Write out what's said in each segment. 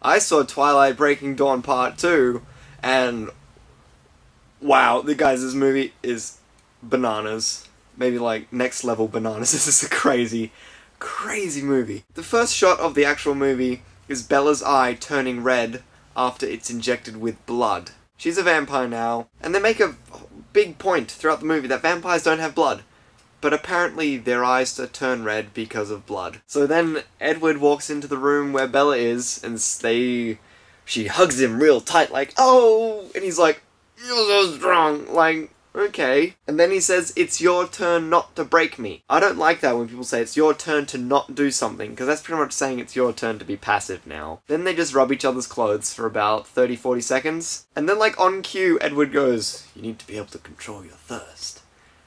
I saw Twilight Breaking Dawn Part 2, and wow, this movie is bananas. Maybe like next level bananas. This is a crazy, crazy movie. The first shot of the actual movie is Bella's eye turning red after it's injected with blood. She's a vampire now, and they make a big point throughout the movie that vampires don't have blood. But apparently their eyes turn red because of blood. So then Edward walks into the room where Bella is, and she hugs him real tight, like, oh! And he's like, you're so strong, like, okay. And then he says, it's your turn not to break me. I don't like that when people say it's your turn to not do something, because that's pretty much saying it's your turn to be passive now. Then they just rub each other's clothes for about 30-40 seconds. And then, like, on cue, Edward goes, you need to be able to control your thirst.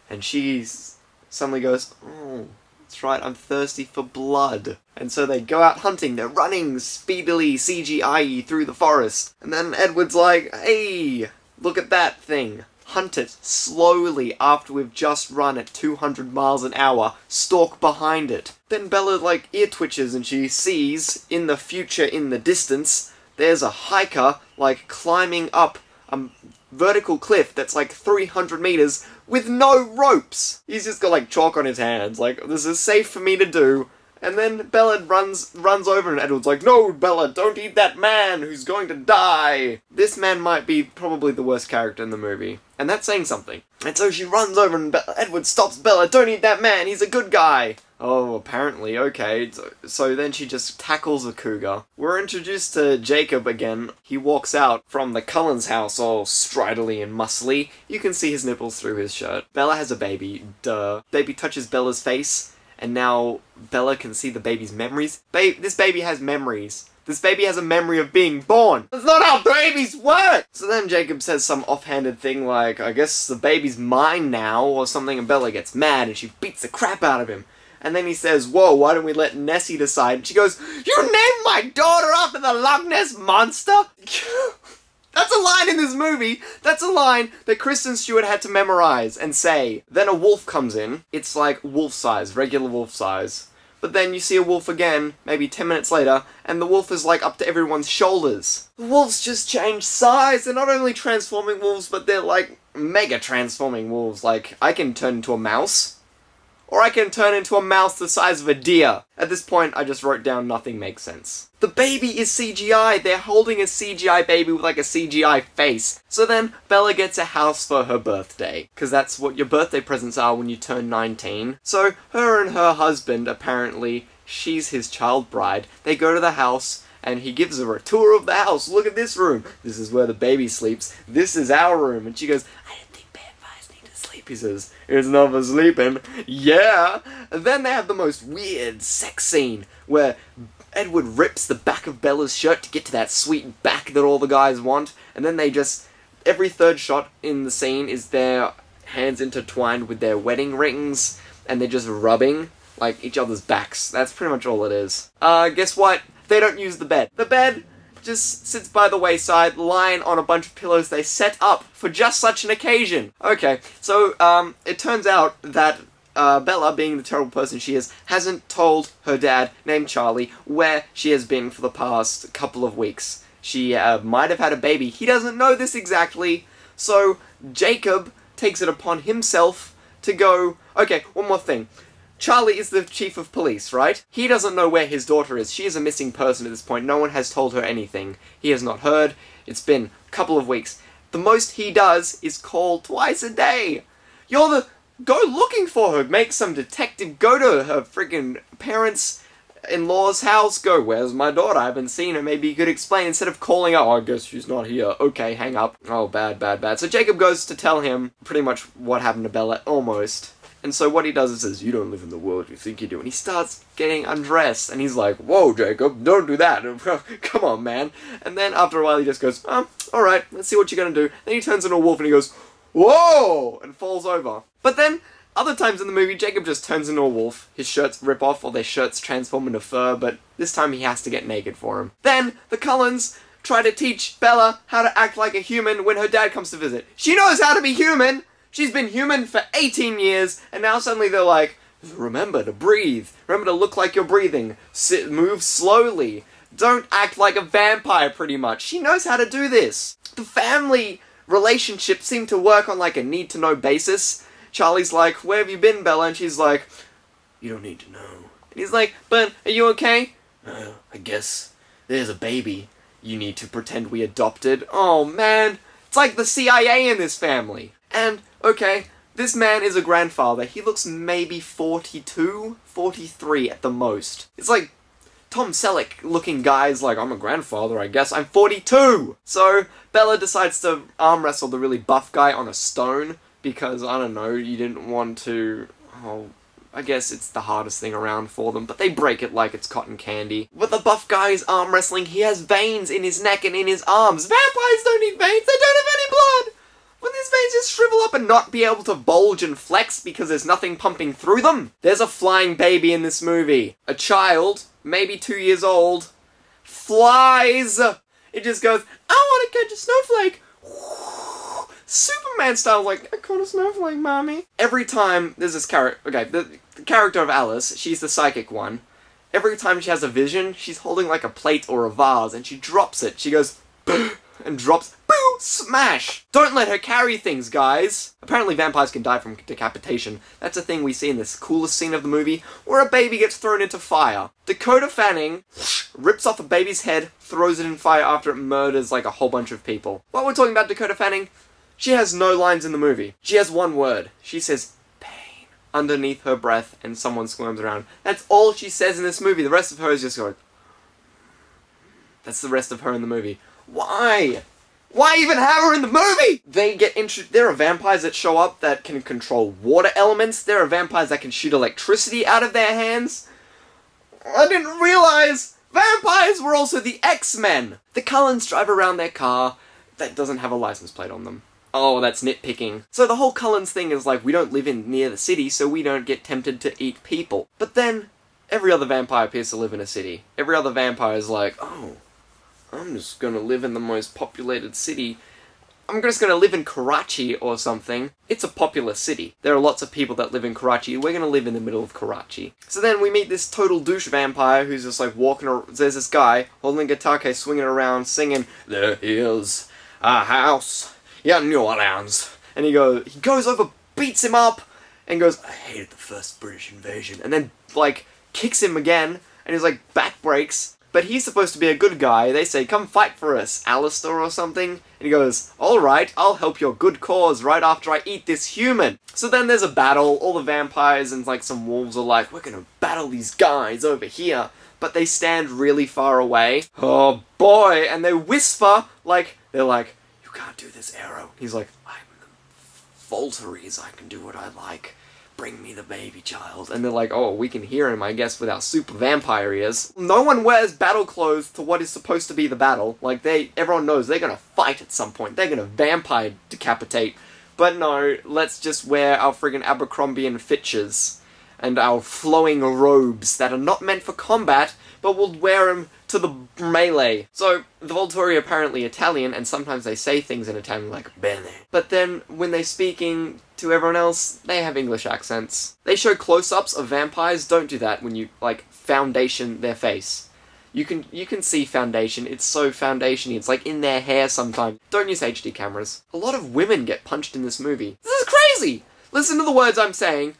And she's suddenly goes, oh, that's right, I'm thirsty for blood. And so they go out hunting, they're running speedily CGI through the forest. And then Edward's like, hey, look at that thing. Hunt it slowly after we've just run at 200 miles an hour, stalk behind it. Then Bella, like, ear twitches and she sees, in the future, in the distance, there's a hiker, like, climbing up a vertical cliff that's like 300 meters with no ropes. He's just got like chalk on his hands, like, this is safe for me to do. And then Bella runs over and Edward's like, no, Bella, don't eat that man who's going to die. This man might be probably the worst character in the movie. And that's saying something. And so she runs over and Edward stops Bella, don't eat that man, he's a good guy. Oh, apparently, okay. So then she just tackles a cougar. We're introduced to Jacob again. He walks out from the Cullens house all stridily and muscly. You can see his nipples through his shirt. Bella has a baby, duh. Baby touches Bella's face, and now Bella can see the baby's memories. This baby has memories. This baby has a memory of being born. That's not how babies work! So then Jacob says some offhanded thing like, I guess the baby's mine now, or something, and Bella gets mad and she beats the crap out of him. And then he says, whoa, why don't we let Nessie decide? And she goes, you named my daughter after the Loch Ness Monster? That's a line in this movie. That's a line that Kristen Stewart had to memorize and say. Then a wolf comes in. It's like wolf size, regular wolf size. But then you see a wolf again, maybe 10 minutes later, and the wolf is like up to everyone's shoulders. The wolves just change size. They're not only transforming wolves, but they're like mega transforming wolves. Like, I can turn into a mouse. Or I can turn into a mouse the size of a deer. At this point, I just wrote down nothing makes sense. The baby is CGI. They're holding a CGI baby with like a CGI face. So then, Bella gets a house for her birthday. Because that's what your birthday presents are when you turn 19. So, her and her husband, apparently, she's his child bride. They go to the house, and he gives her a tour of the house. Look at this room. This is where the baby sleeps. This is our room. And she goes, I didn't think vampires need to sleep. He says, it's not for sleeping. Yeah. And then they have the most weird sex scene where Edward rips the back of Bella's shirt to get to that sweet back that all the guys want. And then they just, every third shot in the scene is their hands intertwined with their wedding rings. And they're just rubbing, like, each other's backs. That's pretty much all it is. Guess what? They don't use the bed. The bed just sits by the wayside, lying on a bunch of pillows they set up for just such an occasion. Okay, so, it turns out that Bella, being the terrible person she is, hasn't told her dad, named Charlie, where she has been for the past couple of weeks. She might have had a baby. He doesn't know this exactly, so Jacob takes it upon himself to go, okay, one more thing. Charlie is the chief of police, right? He doesn't know where his daughter is. She is a missing person at this point. No one has told her anything. He has not heard. It's been a couple of weeks. The most he does is call twice a day. Go looking for her. Make some detective. Go to her friggin' parents-in-law's house. Go, where's my daughter? I haven't seen her. Maybe you could explain. Instead of calling her, oh, I guess she's not here. Okay, hang up. Oh, bad, bad, bad. So Jacob goes to tell him pretty much what happened to Bella, almost. And so what he does is says, you don't live in the world you think you do. And he starts getting undressed. And he's like, whoa, Jacob, don't do that. Come on, man. And then after a while he just goes, oh, alright, let's see what you're gonna do. Then he turns into a wolf and he goes, whoa! And falls over. But then, other times in the movie, Jacob just turns into a wolf. His shirts rip off or their shirts transform into fur. But this time he has to get naked for him. Then, the Cullens try to teach Bella how to act like a human when her dad comes to visit. She knows how to be human! She's been human for 18 years, and now suddenly they're like, remember to breathe. Remember to look like you're breathing. Move slowly. don't act like a vampire, pretty much. She knows how to do this. The family relationships seem to work on like a need-to-know basis. Charlie's like, where have you been, Bella? And she's like, you don't need to know. And he's like, but are you okay? I guess there's a baby you need to pretend we adopted. Oh man, it's like the CIA in this family. And, okay, this man is a grandfather. He looks maybe 42, 43 at the most. It's like Tom Selleck looking guy's like, I'm a grandfather, I guess. I'm 42! So, Bella decides to arm wrestle the really buff guy on a stone because, I don't know, you didn't want to... Oh, I guess it's the hardest thing around for them, but they break it like it's cotton candy. But the buff guy is arm wrestling, he has veins in his neck and in his arms. Vampires don't need veins, they don't have any blood! Will these veins just shrivel up and not be able to bulge and flex because there's nothing pumping through them? There's a flying baby in this movie. A child, maybe 2 years old, flies! It just goes, I want to catch a snowflake! Superman style, like, I caught a snowflake, mommy. Every time there's this character, okay, the character of Alice, she's the psychic one. Every time she has a vision, she's holding like a plate or a vase, and she drops it. She goes, and drops, boo, smash! Don't let her carry things, guys! Apparently vampires can die from decapitation. That's a thing we see in this coolest scene of the movie, where a baby gets thrown into fire. Dakota Fanning rips off a baby's head, throws it in fire after it murders like a whole bunch of people. While we're talking about Dakota Fanning, she has no lines in the movie. She has one word. She says, pain, underneath her breath, and someone squirms around. That's all she says in this movie. The rest of her is just going... That's the rest of her in the movie. Why? Why even have her in the movie? There are vampires that show up that can control water elements. There are vampires that can shoot electricity out of their hands. I didn't realize vampires were also the X-Men. The Cullens drive around their car that doesn't have a license plate on them. Oh, that's nitpicking. So the whole Cullens thing is like, we don't live near the city, so we don't get tempted to eat people. But then, every other vampire appears to live in a city. Every other vampire is like, oh, I'm just gonna live in the most populated city. I'm just gonna live in Karachi or something. It's a populous city. There are lots of people that live in Karachi. We're gonna live in the middle of Karachi. So then we meet this total douche vampire who's just like walking around. There's this guy holding a guitar case, swinging around, singing, there is a house in New Orleans. And he goes over, beats him up, and goes, I hated the first British invasion. And then, like, kicks him again, and he's like, back breaks. But he's supposed to be a good guy. They say, come fight for us, Alistair or something. And he goes, alright, I'll help your good cause right after I eat this human. So then there's a battle. All the vampires and like some wolves are like, we're gonna battle these guys over here. But they stand really far away. Oh boy! And they whisper, like, they're like, you can't do this, Arrow. He's like, I'm the Voltaries, I can do what I like. Bring me the baby child. And they're like, oh, we can hear him, I guess, with our super vampire ears. No one wears battle clothes to what is supposed to be the battle. Like, everyone knows they're gonna fight at some point. They're gonna vampire decapitate. But no, let's just wear our friggin' Abercrombie and Fitches. And our flowing robes that are not meant for combat, but we'll wear them to the melee. So, the Volturi are apparently Italian, and sometimes they say things in Italian like, bene. But then, when they're speaking to everyone else, they have English accents. They show close-ups of vampires. Don't do that when you, like, foundation their face. You can see foundation. It's so foundation-y. It's like in their hair sometimes. Don't use HD cameras. A lot of women get punched in this movie. This is crazy! Listen to the words I'm saying,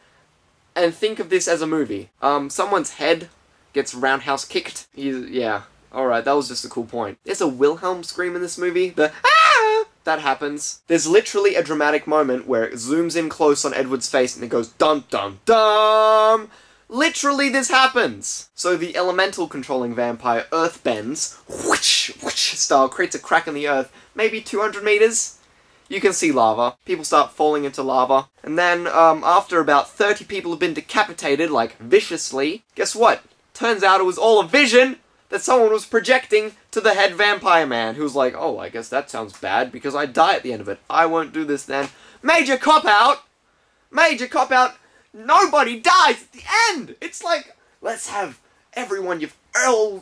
and think of this as a movie. Someone's head gets roundhouse kicked. Yeah. Alright, that was just a cool point. There's a Wilhelm scream in this movie. The ah! That happens. There's literally a dramatic moment where it zooms in close on Edward's face and it goes dum dum dum! Literally this happens! So the elemental controlling vampire earth bends, whoosh, whoosh style, creates a crack in the earth, maybe 200 meters? You can see lava. People start falling into lava. And then, after about 30 people have been decapitated, like, viciously, guess what? Turns out it was all a vision that someone was projecting to the head vampire man, who's like, oh, I guess that sounds bad, because I die at the end of it. I won't do this then. Major cop-out! Major cop-out! Nobody dies at the end! It's like, let's have everyone you've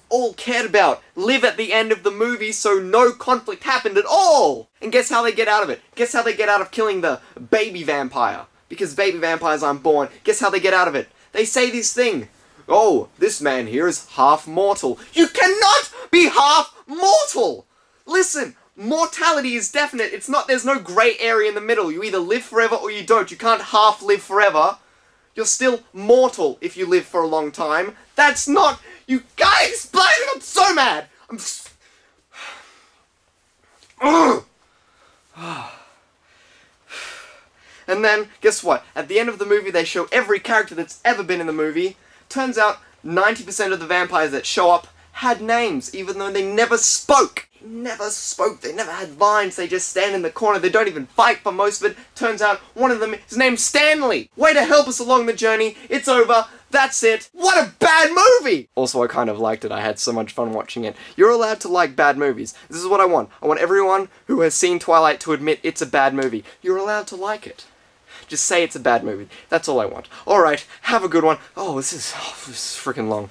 all cared about live at the end of the movie so no conflict happened at all! And guess how they get out of it? Guess how they get out of killing the baby vampire? Because baby vampires aren't born. Guess how they get out of it? They say this thing. oh, this man here is half mortal. You cannot be half mortal! Listen, mortality is definite. It's not, there's no grey area in the middle. You either live forever or you don't. You can't half live forever. You're still mortal if you live for a long time. That's not, you guys explain it, I'm so mad! And then, guess what? At the end of the movie, they show every character that's ever been in the movie. Turns out, 90% of the vampires that show up had names, even though they never spoke. Never spoke, they never had lines, they just stand in the corner, they don't even fight for most of it. Turns out, one of them is named Stanley! Way to help us along the journey, it's over, that's it. What a bad movie! Also, I kind of liked it, I had so much fun watching it. You're allowed to like bad movies. This is what I want. I want everyone who has seen Twilight to admit it's a bad movie. You're allowed to like it. Just say it's a bad movie. That's all I want. Alright, have a good one. Oh, this is freaking long.